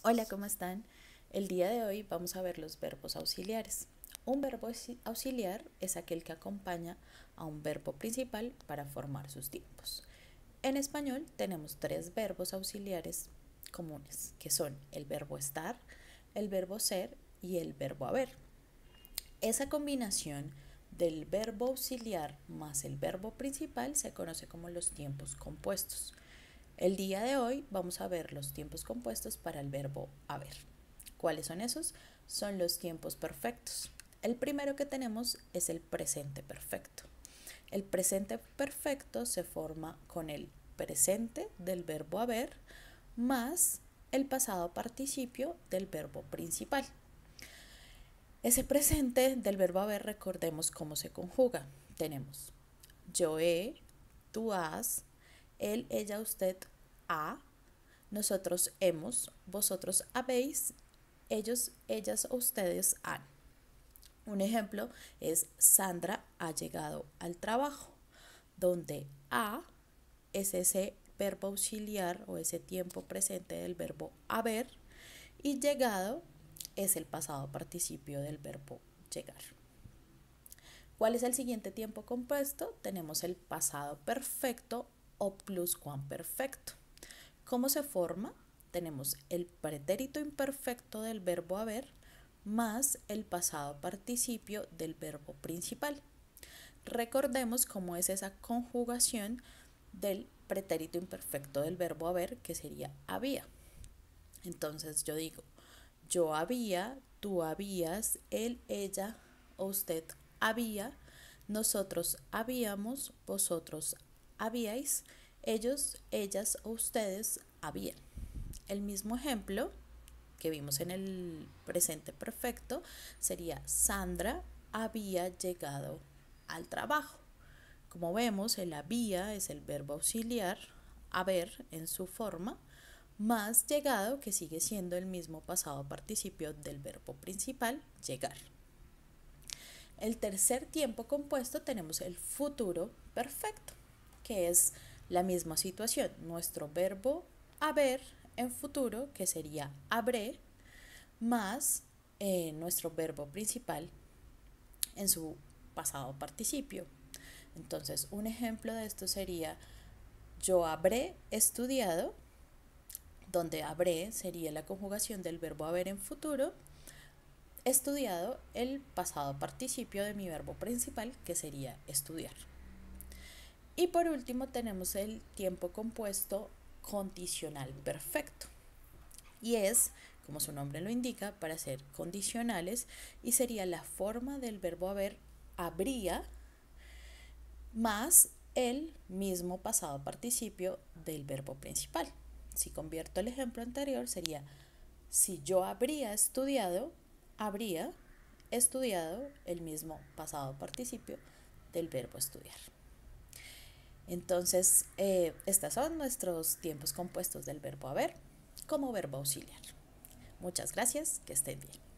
Hola, ¿cómo están? El día de hoy vamos a ver los verbos auxiliares. Un verbo auxiliar es aquel que acompaña a un verbo principal para formar sus tiempos. En español tenemos tres verbos auxiliares comunes, que son el verbo estar, el verbo ser y el verbo haber. Esa combinación del verbo auxiliar más el verbo principal se conoce como los tiempos compuestos. El día de hoy vamos a ver los tiempos compuestos para el verbo haber. ¿Cuáles son esos? Son los tiempos perfectos. El primero que tenemos es el presente perfecto. El presente perfecto se forma con el presente del verbo haber más el pasado participio del verbo principal. Ese presente del verbo haber, recordemos cómo se conjuga. Tenemos yo he, tú has, él, ella, usted ha, nosotros hemos, vosotros habéis, ellos, ellas o ustedes han. Un ejemplo es Sandra ha llegado al trabajo, donde ha es ese verbo auxiliar o ese tiempo presente del verbo haber y llegado es el pasado participio del verbo llegar. ¿Cuál es el siguiente tiempo compuesto? Tenemos el pasado perfecto o pluscuamperfecto. ¿Cómo se forma? Tenemos el pretérito imperfecto del verbo haber más el pasado participio del verbo principal. Recordemos cómo es esa conjugación del pretérito imperfecto del verbo haber, que sería había. Entonces yo digo, yo había, tú habías, él, ella o usted había, nosotros habíamos, vosotros habíais, ellos, ellas o ustedes habían. El mismo ejemplo que vimos en el presente perfecto sería Sandra había llegado al trabajo. Como vemos, el había es el verbo auxiliar, haber en su forma, más llegado, que sigue siendo el mismo pasado participio del verbo principal, llegar. El tercer tiempo compuesto tenemos el futuro perfecto, que es la misma situación. Nuestro verbo haber en futuro, que sería habré, más nuestro verbo principal en su pasado participio. Entonces, un ejemplo de esto sería yo habré estudiado, donde habré sería la conjugación del verbo haber en futuro, estudiado el pasado participio de mi verbo principal, que sería estudiar. Y por último tenemos el tiempo compuesto condicional perfecto. Y es, como su nombre lo indica, para ser condicionales y sería la forma del verbo haber habría más el mismo pasado participio del verbo principal. Si convierto el ejemplo anterior sería si yo habría estudiado el mismo pasado participio del verbo estudiar. Entonces, estos son nuestros tiempos compuestos del verbo haber como verbo auxiliar. Muchas gracias, que estén bien.